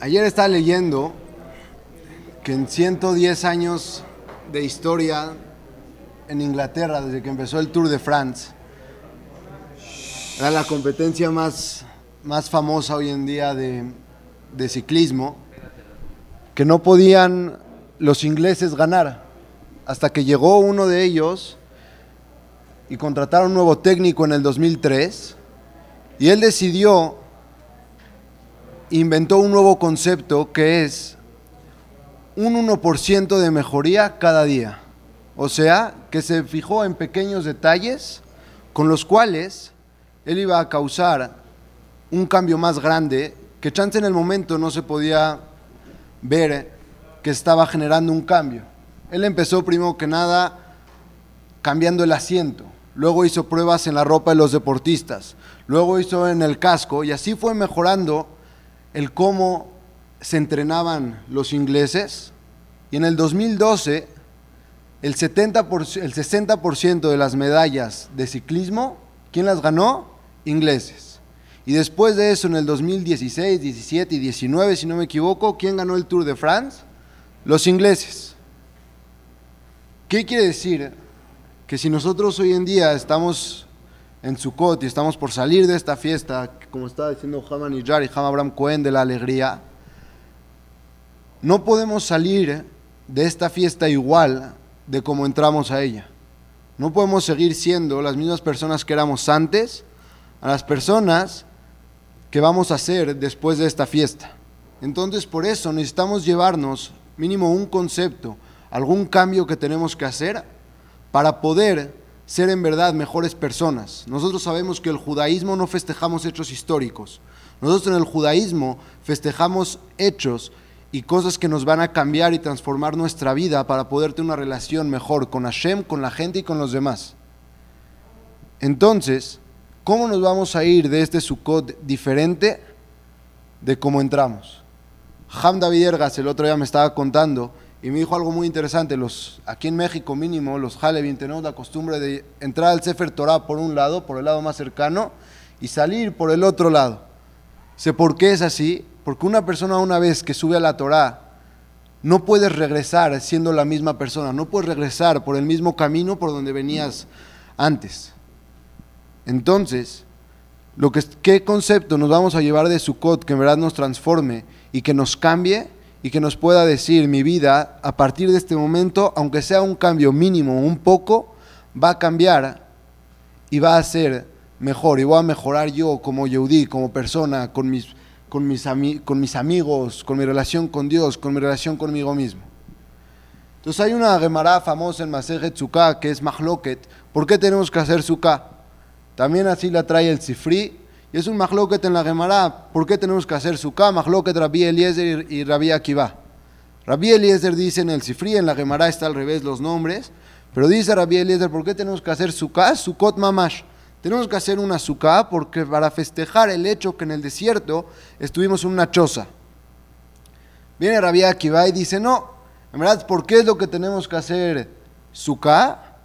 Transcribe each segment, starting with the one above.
Ayer estaba leyendo que en 110 años de historia en Inglaterra, desde que empezó el Tour de France, era la competencia más famosa hoy en día de ciclismo, que no podían los ingleses ganar, hasta que llegó uno de ellos y contrataron un nuevo técnico en el 2003, y él inventó un nuevo concepto que es un 1% de mejoría cada día. O sea, que se fijó en pequeños detalles con los cuales él iba a causar un cambio más grande que chance en el momento no se podía ver que estaba generando un cambio. Él empezó primero que nada cambiando el asiento, luego hizo pruebas en la ropa de los deportistas, luego hizo en el casco y así fue mejorando el cómo se entrenaban los ingleses, y en el 2012 el 60% de las medallas de ciclismo, ¿quién las ganó? Ingleses. Y después de eso, en el 2016, 17 y 19, si no me equivoco, ¿quién ganó el Tour de France? Los ingleses. ¿Qué quiere decir? Que si nosotros hoy en día estamos en Sukkot y estamos por salir de esta fiesta, como estaba diciendo Hama Nijar y Hama Abraham Cohen, de la alegría, no podemos salir de esta fiesta igual de como entramos a ella. No podemos seguir siendo las mismas personas que éramos antes a las personas que vamos a ser después de esta fiesta. Entonces, por eso necesitamos llevarnos mínimo un concepto, algún cambio que tenemos que hacer para poder ser en verdad mejores personas. Nosotros sabemos que el judaísmo no festejamos hechos históricos. Nosotros en el judaísmo festejamos hechos y cosas que nos van a cambiar y transformar nuestra vida para poder tener una relación mejor con Hashem, con la gente y con los demás. Entonces, ¿cómo nos vamos a ir de este Sukkot diferente de cómo entramos? Ham David Ergas el otro día me estaba contando y me dijo algo muy interesante. Aquí en México mínimo, los Halevin, tenemos la costumbre de entrar al Sefer Torah por un lado, por el lado más cercano, y salir por el otro lado. Sé por qué es así. Porque una persona una vez que sube a la Torah, no puedes regresar siendo la misma persona, no puedes regresar por el mismo camino por donde venías antes. Entonces, ¿qué concepto nos vamos a llevar de Sukkot que en verdad nos transforme y que nos cambie y que nos pueda decir mi vida a partir de este momento, aunque sea un cambio mínimo, un poco, va a cambiar y va a ser mejor y voy a mejorar yo como Yehudí, como persona, con mis amigos, con mi relación con Dios, con mi relación conmigo mismo? Entonces hay una Gemara famosa en Masejet Sukkah que es Mahloket. ¿Por qué tenemos que hacer Sukkah? También así la trae el Sifri, y es un Mahloket en la Gemara. ¿Por qué tenemos que hacer Sukkah? Mahloket Rabbi Eliezer y Rabbi Akiva. Rabbi Eliezer dice en el Sifri, en la Gemara está al revés los nombres, pero dice Rabbi Eliezer, ¿por qué tenemos que hacer Sukkah? Sukkot Mamash. Tenemos que hacer una Sukkah porque para festejar el hecho que en el desierto estuvimos en una choza. Viene Rabbi Akiva y dice, no, en verdad, ¿por qué es lo que tenemos que hacer Sukkah?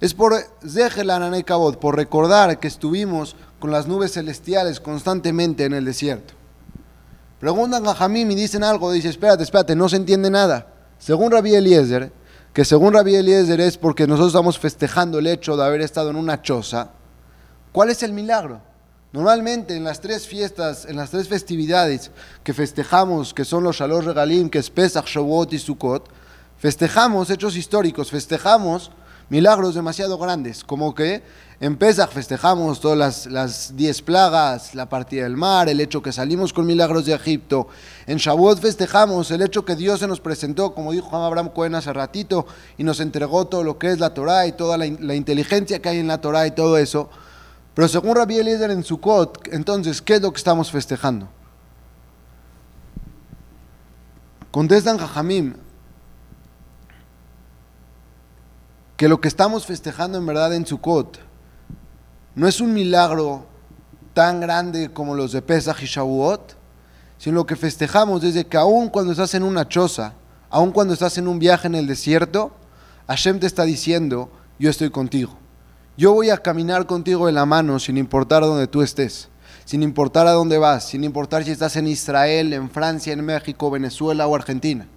Es por Zehel Ananei Kavod, por recordar que estuvimos con las nubes celestiales constantemente en el desierto. Preguntan a Jamim y dicen algo, dice, espérate, no se entiende nada. Según Rabbi Eliezer, es porque nosotros estamos festejando el hecho de haber estado en una choza. ¿Cuál es el milagro? Normalmente en las tres fiestas, en las tres festividades que festejamos, que son los Shalosh Regalim, que es Pesach, Shavuot y Sukkot, festejamos hechos históricos, festejamos milagros demasiado grandes, como que en Pesach festejamos todas las 10 plagas, la partida del mar, el hecho que salimos con milagros de Egipto. En Shavuot festejamos el hecho que Dios se nos presentó, como dijo Hama Abraham Cohen hace ratito, y nos entregó todo lo que es la Torah y toda la inteligencia que hay en la Torah y todo eso. Pero según Rabbi Eliezer en Sukkot, entonces, ¿qué es lo que estamos festejando? Contestan Jajamim que lo que estamos festejando en verdad en Sukkot no es un milagro tan grande como los de Pesach y Shavuot, sino lo que festejamos desde que aún cuando estás en una choza, aún cuando estás en un viaje en el desierto, Hashem te está diciendo, yo estoy contigo. Yo voy a caminar contigo de la mano sin importar dónde tú estés. sin importar a dónde vas, sin importar si estás en Israel, en Francia, en México, Venezuela o Argentina.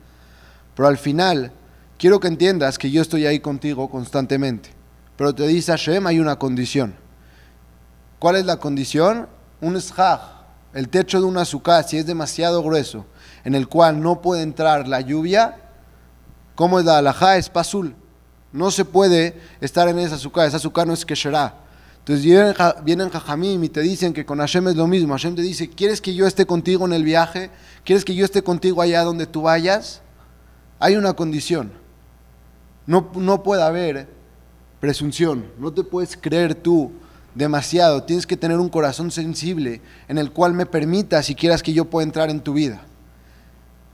Pero al final, quiero que entiendas que yo estoy ahí contigo constantemente. Pero te dice Hashem, hay una condición. ¿Cuál es la condición? Un shaj, el techo de una azúcar, si es demasiado grueso, en el cual no puede entrar la lluvia, ¿cómo es la halajá? Es pasul. No se puede estar en esa azúcar no es kesherá. Entonces vienen Jajamim y te dicen que con Hashem es lo mismo. Hashem te dice, ¿quieres que yo esté contigo en el viaje? ¿Quieres que yo esté contigo allá donde tú vayas? Hay una condición. No puede haber presunción. No te puedes creer tú demasiado. Tienes que tener un corazón sensible en el cual me permita si quieras que yo pueda entrar en tu vida.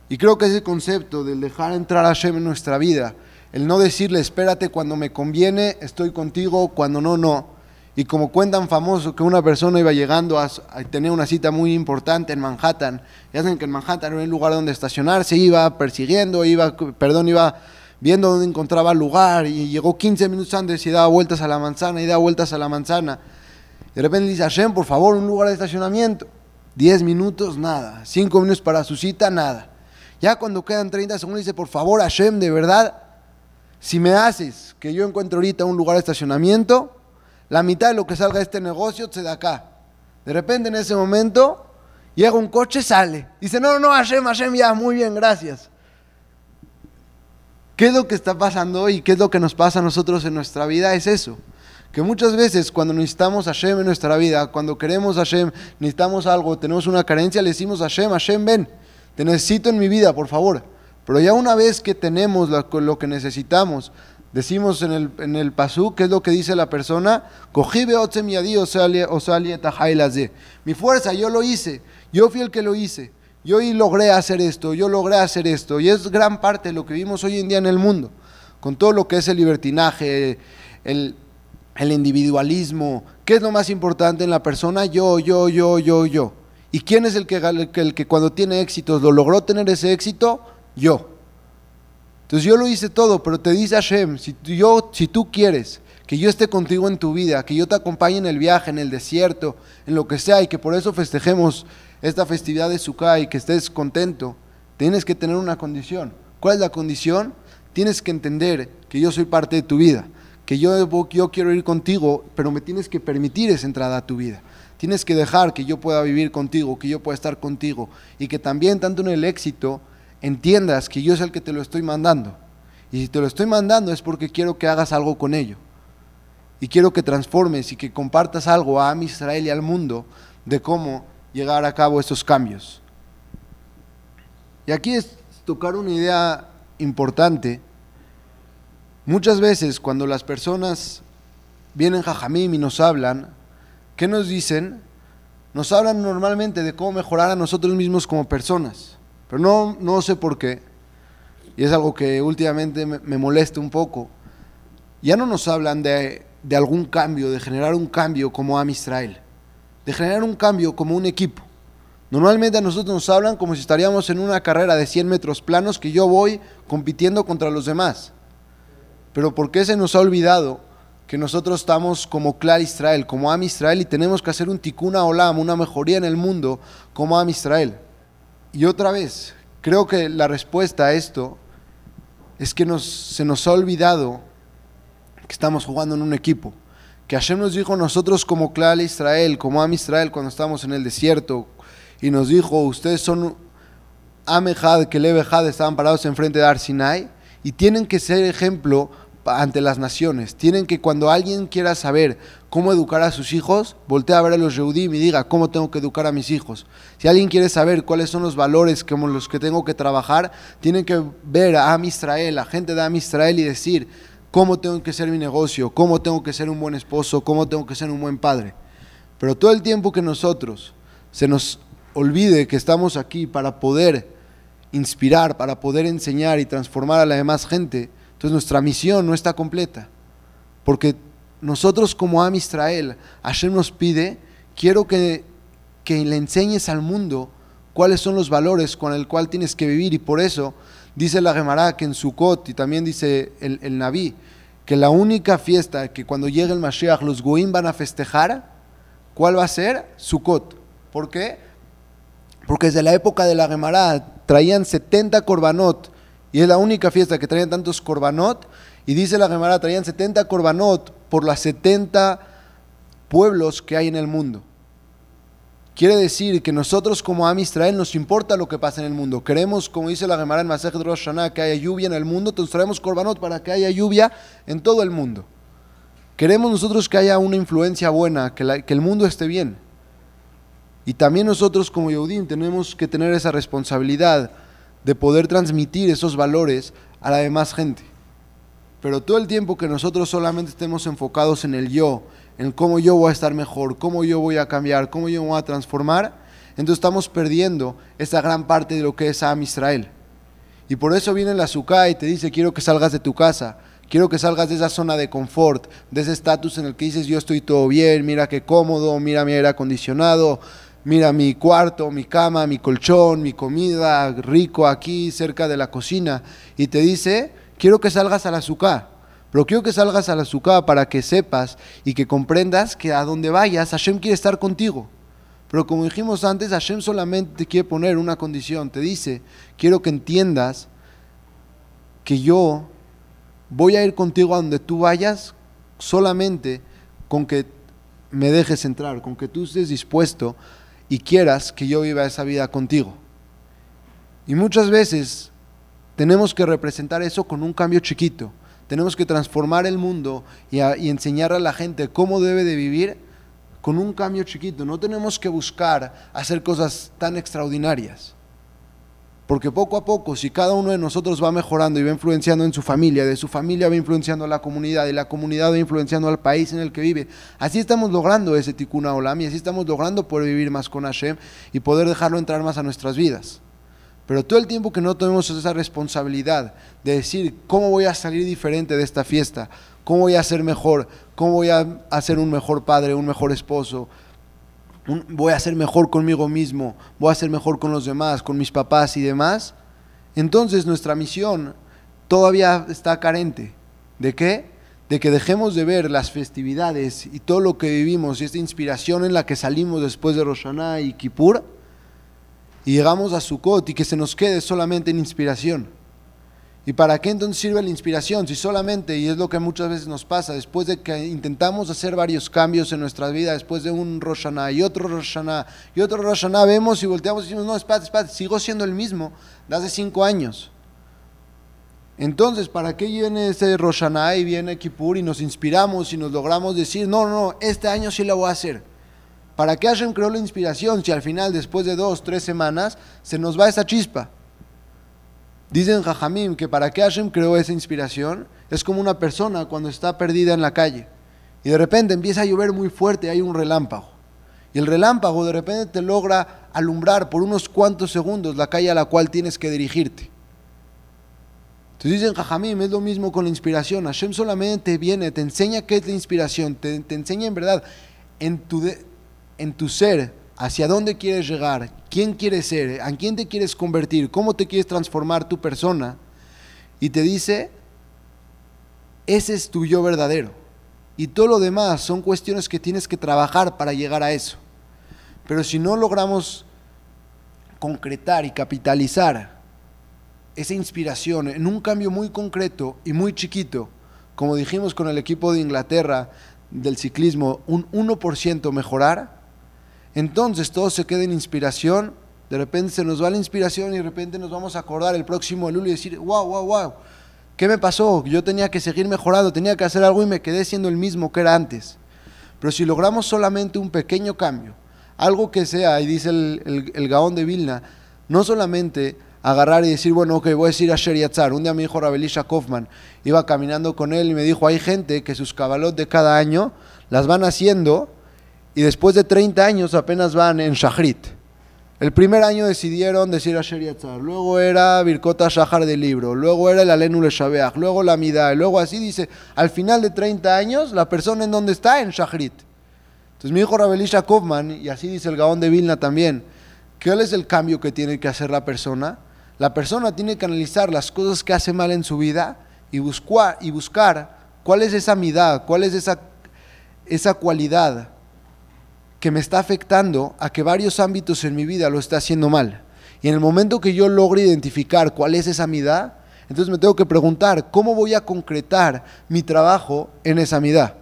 Y creo que ese concepto del dejar entrar a Hashem en nuestra vida, el no decirle espérate cuando me conviene, estoy contigo, cuando no, no. Y como cuentan famoso que una persona iba llegando a tener una cita muy importante en Manhattan, y hacen que en Manhattan no hay lugar donde estacionarse, iba persiguiendo, iba viendo dónde encontraba el lugar, y llegó 15 minutos antes y daba vueltas a la manzana, y daba vueltas a la manzana. De repente dice Hashem, por favor, un lugar de estacionamiento. 10 minutos, nada. 5 minutos para su cita, nada. Ya cuando quedan 30 segundos dice, por favor Hashem, de verdad, si me haces que yo encuentre ahorita un lugar de estacionamiento, la mitad de lo que salga de este negocio se da acá. De repente en ese momento llega un coche, sale. Dice, no, Hashem, ya, muy bien, gracias. ¿Qué es lo que está pasando hoy? ¿Qué es lo que nos pasa a nosotros en nuestra vida? Es eso. Que muchas veces cuando necesitamos a Hashem en nuestra vida, cuando queremos a Hashem, necesitamos algo, tenemos una carencia, le decimos a Hashem, ven, te necesito en mi vida, por favor. Pero ya una vez que tenemos lo que necesitamos, decimos en el pasú, ¿qué es lo que dice la persona? Mi fuerza, yo lo hice, yo fui el que lo hice, yo logré hacer esto, y es gran parte de lo que vivimos hoy en día en el mundo, con todo lo que es el libertinaje, el individualismo. ¿Qué es lo más importante en la persona? Yo. ¿Y quién es el que cuando tiene éxitos lo logró tener ese éxito? Yo. Entonces yo lo hice todo, pero te dice Hashem, si tú quieres que yo esté contigo en tu vida, que yo te acompañe en el viaje, en el desierto, en lo que sea, y que por eso festejemos esta festividad de Sukkah y que estés contento, tienes que tener una condición. ¿Cuál es la condición? Tienes que entender que yo soy parte de tu vida, que yo quiero ir contigo, pero me tienes que permitir esa entrada a tu vida. Tienes que dejar que yo pueda vivir contigo, que yo pueda estar contigo, y que también, tanto en el éxito, entiendas que yo es el que te lo estoy mandando. Y si te lo estoy mandando es porque quiero que hagas algo con ello. Y quiero que transformes y que compartas algo a Am Israel y al mundo de cómo llegar a cabo estos cambios. Y aquí es tocar una idea importante. Muchas veces cuando las personas vienen Jajamim y nos hablan, ¿qué nos dicen? Nos hablan normalmente de cómo mejorar a nosotros mismos como personas. Pero no sé por qué, y es algo que últimamente me molesta un poco. Ya no nos hablan de algún cambio, de generar un cambio como Am Israel, de generar un cambio como un equipo. Normalmente a nosotros nos hablan como si estaríamos en una carrera de 100 metros planos que yo voy compitiendo contra los demás. Pero ¿por qué se nos ha olvidado que nosotros estamos como Clar Israel, como Am Israel, y tenemos que hacer un tikkun olam, una mejoría en el mundo como Am Israel? Y otra vez, creo que la respuesta a esto es que se nos ha olvidado que estamos jugando en un equipo. Que Hashem nos dijo nosotros como Clar Israel, como Am Israel, cuando estábamos en el desierto, y nos dijo, ustedes son Am Echad, Kelev Echad, estaban parados enfrente de Har Sinai, y tienen que ser ejemplo ante las naciones. Tienen que, cuando alguien quiera saber cómo educar a sus hijos, voltea a ver a los Yehudim y diga, ¿cómo tengo que educar a mis hijos? Si alguien quiere saber cuáles son los valores como los que tengo que trabajar, tienen que ver a Am Israel, a gente de Am Israel, y decir, ¿cómo tengo que ser mi negocio? ¿Cómo tengo que ser un buen esposo? ¿Cómo tengo que ser un buen padre? Pero todo el tiempo que nosotros se nos olvide que estamos aquí para poder inspirar, para poder enseñar y transformar a la demás gente, entonces nuestra misión no está completa, porque nosotros como Am Israel, Hashem nos pide, quiero que le enseñes al mundo cuáles son los valores con el cual tienes que vivir, y por eso dice la Gemara que en Sukkot, y también dice el Naví, que la única fiesta que cuando llegue el Mashiach los Goim van a festejar, ¿Cuál va a ser? Sukkot. ¿Por qué? Porque desde la época de la Gemara traían 70 korbanot, y es la única fiesta que traían tantos korbanot, y dice la Gemara, traían 70 korbanot por las 70 pueblos que hay en el mundo. Quiere decir que nosotros como Am Israel nos importa lo que pasa en el mundo. Queremos, como dice la Gemara en Masechet Rosh Hashanah, que haya lluvia en el mundo, entonces traemos korbanot para que haya lluvia en todo el mundo. Queremos nosotros que haya una influencia buena, que el mundo esté bien. Y también nosotros como Yehudim tenemos que tener esa responsabilidad de poder transmitir esos valores a la demás gente. Pero todo el tiempo que nosotros solamente estemos enfocados en el yo, en cómo yo voy a estar mejor, cómo yo voy a cambiar, cómo yo me voy a transformar, entonces estamos perdiendo esa gran parte de lo que es Am Israel. Y por eso viene la Sukkah y te dice, quiero que salgas de tu casa, quiero que salgas de esa zona de confort, de ese estatus en el que dices, yo estoy todo bien, mira qué cómodo, mira mi aire acondicionado, mira mi cuarto, mi cama, mi colchón, mi comida, rico aquí cerca de la cocina. Y te dice, quiero que salgas a la Sukkah. Pero quiero que salgas a la Sukkah para que sepas y que comprendas que a donde vayas, Hashem quiere estar contigo. Pero como dijimos antes, Hashem solamente te quiere poner una condición. Te dice, quiero que entiendas que yo voy a ir contigo a donde tú vayas solamente con que me dejes entrar, con que tú estés dispuesto y quieras que yo viva esa vida contigo. Y muchas veces tenemos que representar eso con un cambio chiquito. Tenemos que transformar el mundo y enseñar a la gente cómo debe de vivir con un cambio chiquito. No tenemos que buscar hacer cosas tan extraordinarias. Porque poco a poco, si cada uno de nosotros va mejorando y va influenciando en su familia, de su familia va influenciando a la comunidad, y la comunidad va influenciando al país en el que vive, así estamos logrando ese Tikkun Olam, y así estamos logrando poder vivir más con Hashem y poder dejarlo entrar más a nuestras vidas. Pero todo el tiempo que no tomemos esa responsabilidad de decir cómo voy a salir diferente de esta fiesta, cómo voy a ser mejor, cómo voy a ser un mejor padre, un mejor esposo, voy a ser mejor conmigo mismo, voy a ser mejor con los demás, con mis papás y demás, entonces nuestra misión todavía está carente. ¿De qué? De que dejemos de ver las festividades y todo lo que vivimos y esta inspiración en la que salimos después de Rosh Hashanah y Kippur, y llegamos a Sukkot y que se nos quede solamente en inspiración. ¿Y para qué entonces sirve la inspiración? Si solamente, y es lo que muchas veces nos pasa, después de que intentamos hacer varios cambios en nuestra vida, después de un Rosh Hashanah y otro Rosh Hashanah y otro Rosh Hashanah, vemos y volteamos y decimos, no, espérate, sigo siendo el mismo de hace 5 años. Entonces, ¿para qué viene ese Rosh Hashanah y viene Kippur y nos inspiramos y nos logramos decir, no, este año sí lo voy a hacer? ¿Para qué Hashem creó la inspiración si al final, después de 2, 3 semanas, se nos va esa chispa? Dicen Jajamim que para qué Hashem creó esa inspiración es como una persona cuando está perdida en la calle y de repente empieza a llover muy fuerte, hay un relámpago. Y el relámpago de repente te logra alumbrar por unos cuantos segundos la calle a la cual tienes que dirigirte. Entonces dicen Jajamim, es lo mismo con la inspiración. Hashem solamente viene, te enseña qué es la inspiración, te enseña en verdad en tu ser, hacia dónde quieres llegar, quién quieres ser, a quién te quieres convertir, cómo te quieres transformar tu persona, y te dice, ese es tu yo verdadero, y todo lo demás son cuestiones que tienes que trabajar para llegar a eso. Pero si no logramos concretar y capitalizar esa inspiración en un cambio muy concreto y muy chiquito, como dijimos con el equipo de Inglaterra del ciclismo, un 1% mejorar, entonces todo se queda en inspiración, de repente se nos va la inspiración y de repente nos vamos a acordar el próximo Elul y decir, wow, ¿qué me pasó? Yo tenía que seguir mejorando, tenía que hacer algo y me quedé siendo el mismo que era antes. Pero si logramos solamente un pequeño cambio, algo que sea, y dice el Gaón de Vilna, no solamente agarrar y decir, bueno, ok, voy a decir a Asher Yatzar. Un día mi hijo Rabelisha Kaufman iba caminando con él y me dijo, hay gente que sus cabalot de cada año las van haciendo y después de 30 años apenas van en Shachrit. El primer año decidieron decir Asher Yatzar, luego era Birkota Shahar del libro, luego era el Alenu Leshabeach, luego la Midah, luego así dice, al final de 30 años, la persona en donde está, en Shachrit. Entonces mi hijo Rabelisha Kaufman, y así dice el Gaón de Vilna también, ¿cuál es el cambio que tiene que hacer la persona? La persona tiene que analizar las cosas que hace mal en su vida y buscar cuál es esa Midah, cuál es esa cualidad que me está afectando a que varios ámbitos en mi vida lo esté haciendo mal. Y en el momento que yo logre identificar cuál es esa midá, entonces me tengo que preguntar, ¿cómo voy a concretar mi trabajo en esa midá?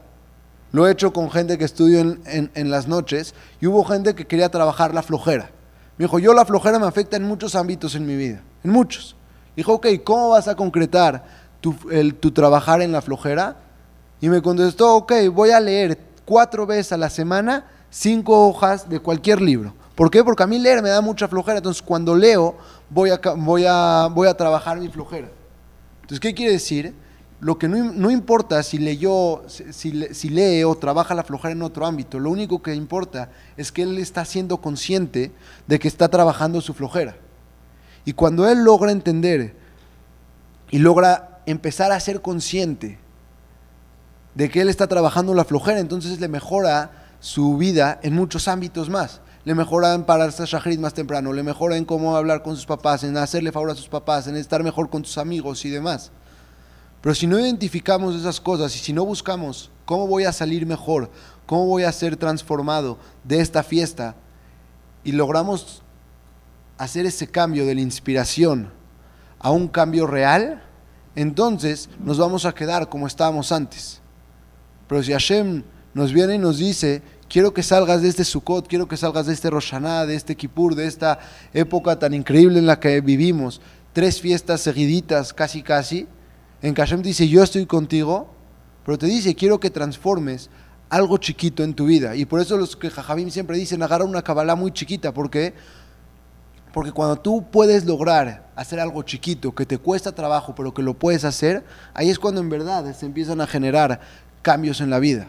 Lo he hecho con gente que estudio en las noches, y hubo gente que quería trabajar la flojera. Me dijo, la flojera me afecta en muchos ámbitos en mi vida, en muchos. Dijo, ok, ¿cómo vas a concretar tu trabajar en la flojera? Y me contestó, ok, voy a leer 4 veces a la semana 5 hojas de cualquier libro. ¿Por qué? Porque a mí leer me da mucha flojera. Entonces, cuando leo, voy a trabajar mi flojera. Entonces, ¿qué quiere decir? Lo que no importa si lee o trabaja la flojera en otro ámbito. Lo único que importa es que él está siendo consciente de que está trabajando su flojera. Y cuando él logra entender y logra empezar a ser consciente de que él está trabajando la flojera, entonces le mejora su vida en muchos ámbitos más. Le mejora en pararse a Shacharit más temprano, le mejora en cómo hablar con sus papás, en hacerle favor a sus papás, en estar mejor con sus amigos y demás. Pero si no identificamos esas cosas y si no buscamos cómo voy a salir mejor, cómo voy a ser transformado de esta fiesta, y logramos hacer ese cambio de la inspiración a un cambio real, entonces nos vamos a quedar como estábamos antes. Pero si Hashem nos viene y nos dice, quiero que salgas de este Sukkot, quiero que salgas de este Rosh Hashanah, de este Kippur, de esta época tan increíble en la que vivimos, 3 fiestas seguiditas, casi, en que Hashem dice, yo estoy contigo, pero te dice, quiero que transformes algo chiquito en tu vida. Y por eso los que Jajamim siempre dicen, agarra una Kabbalah muy chiquita. ¿Por qué? Porque cuando tú puedes lograr hacer algo chiquito, que te cuesta trabajo, pero que lo puedes hacer, ahí es cuando en verdad se empiezan a generar cambios en la vida.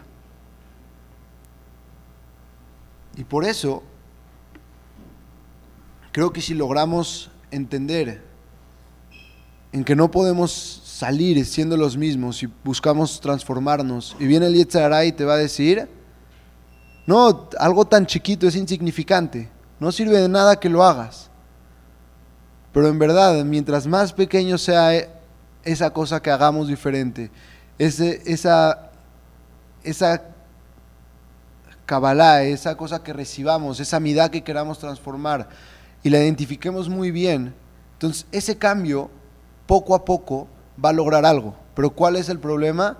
Y por eso, creo que si logramos entender en que no podemos salir siendo los mismos y buscamos transformarnos, y viene el Yetzer Hara y te va a decir, no, algo tan chiquito es insignificante, no sirve de nada que lo hagas. Pero en verdad, mientras más pequeño sea esa cosa que hagamos diferente, esa Kabbalah, esa cosa que recibamos, esa midá que queramos transformar y la identifiquemos muy bien, entonces ese cambio poco a poco va a lograr algo. Pero ¿cuál es el problema?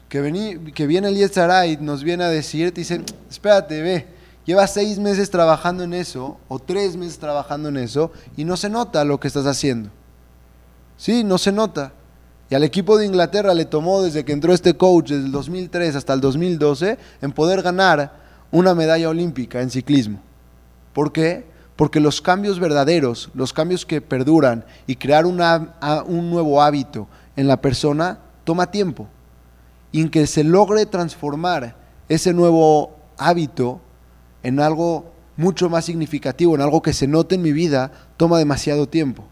Que viene el Yetzer Hara y nos viene a decir, te dice, espérate, ve, llevas 6 meses trabajando en eso, o 3 meses trabajando en eso, y no se nota lo que estás haciendo. Sí, no se nota. Y al equipo de Inglaterra le tomó desde que entró este coach, desde el 2003 hasta el 2012, en poder ganar una medalla olímpica en ciclismo. ¿Por qué? Porque los cambios verdaderos, los cambios que perduran y crear un nuevo hábito en la persona, toma tiempo. Y en que se logre transformar ese nuevo hábito en algo mucho más significativo, en algo que se note en mi vida, toma demasiado tiempo.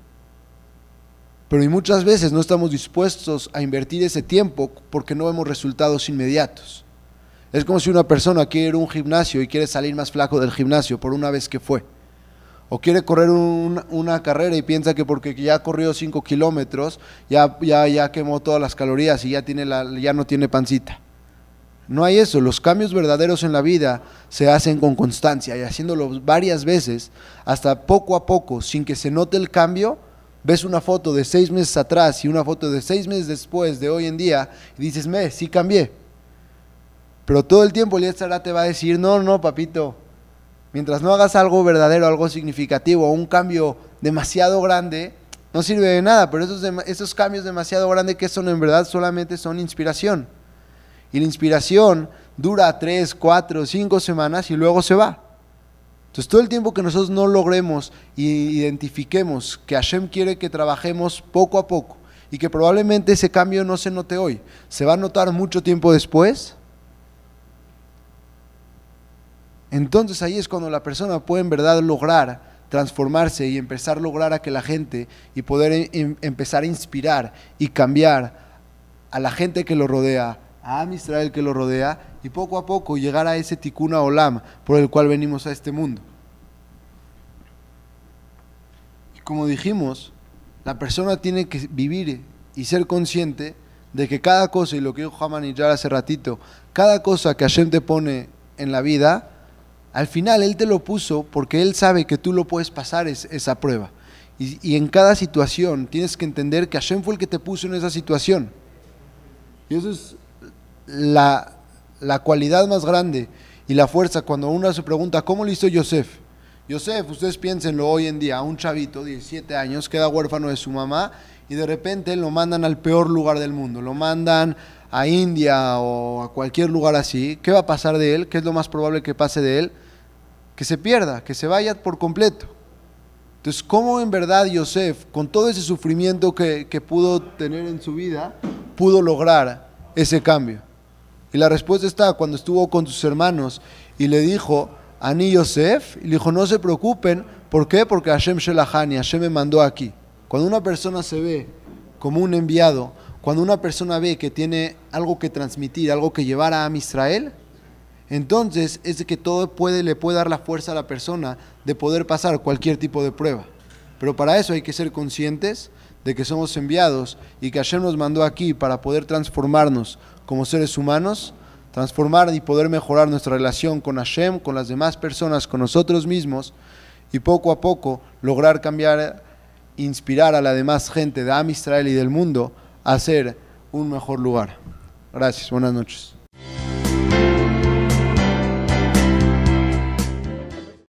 Pero y muchas veces no estamos dispuestos a invertir ese tiempo porque no vemos resultados inmediatos. Es como si una persona quiere ir a un gimnasio y quiere salir más flaco del gimnasio por una vez que fue. O quiere correr una carrera y piensa que porque ya corrió 5 kilómetros, ya quemó todas las calorías y ya no tiene pancita. No hay eso. Los cambios verdaderos en la vida se hacen con constancia y haciéndolo varias veces, hasta poco a poco, sin que se note el cambio. Ves una foto de 6 meses atrás y una foto de 6 meses después de hoy en día y dices, sí cambié. Pero todo el tiempo el Yetzer Hara te va a decir, no, papito, mientras no hagas algo verdadero, algo significativo, un cambio demasiado grande, no sirve de nada. Pero esos cambios demasiado grandes, que son en verdad, solamente son inspiración. Y la inspiración dura 3, 4, 5 semanas y luego se va. Entonces todo el tiempo que nosotros no logremos y identifiquemos que Hashem quiere que trabajemos poco a poco y que probablemente ese cambio no se note hoy, se va a notar mucho tiempo después, entonces ahí es cuando la persona puede en verdad lograr transformarse y empezar a lograr a que la gente y poder empezar a inspirar y cambiar a la gente que lo rodea, a Am Israel que lo rodea, y poco a poco llegar a ese Tikkun Olam por el cual venimos a este mundo. Y como dijimos, la persona tiene que vivir y ser consciente de que cada cosa, y lo que dijo Haman y Yar hace ratito, cada cosa que Hashem te pone en la vida, al final Él te lo puso porque Él sabe que tú lo puedes pasar esa prueba. Y en cada situación tienes que entender que Hashem fue el que te puso en esa situación. Y eso es la cualidad más grande y la fuerza cuando uno se pregunta, ¿cómo lo hizo Yosef? Yosef, ustedes piénsenlo hoy en día, un chavito, 17 años, queda huérfano de su mamá y de repente lo mandan al peor lugar del mundo, lo mandan a India o a cualquier lugar así. ¿Qué va a pasar de él? ¿Qué es lo más probable que pase de él? Que se pierda, que se vaya por completo. Entonces, ¿cómo en verdad Yosef, con todo ese sufrimiento que pudo tener en su vida, pudo lograr ese cambio? Y la respuesta está cuando estuvo con sus hermanos y le dijo, Ani Yosef, y le dijo, no se preocupen. ¿Por qué? Porque Hashem Shelahani, Hashem me mandó aquí. Cuando una persona se ve como un enviado, cuando una persona ve que tiene algo que transmitir, algo que llevar a Am Israel, entonces es de que todo le puede dar la fuerza a la persona de poder pasar cualquier tipo de prueba. Pero para eso hay que ser conscientes de que somos enviados y que Hashem nos mandó aquí para poder transformarnos como seres humanos, transformar y poder mejorar nuestra relación con Hashem, con las demás personas, con nosotros mismos, y poco a poco lograr cambiar, inspirar a la demás gente de Am Israel y del mundo a ser un mejor lugar. Gracias, buenas noches.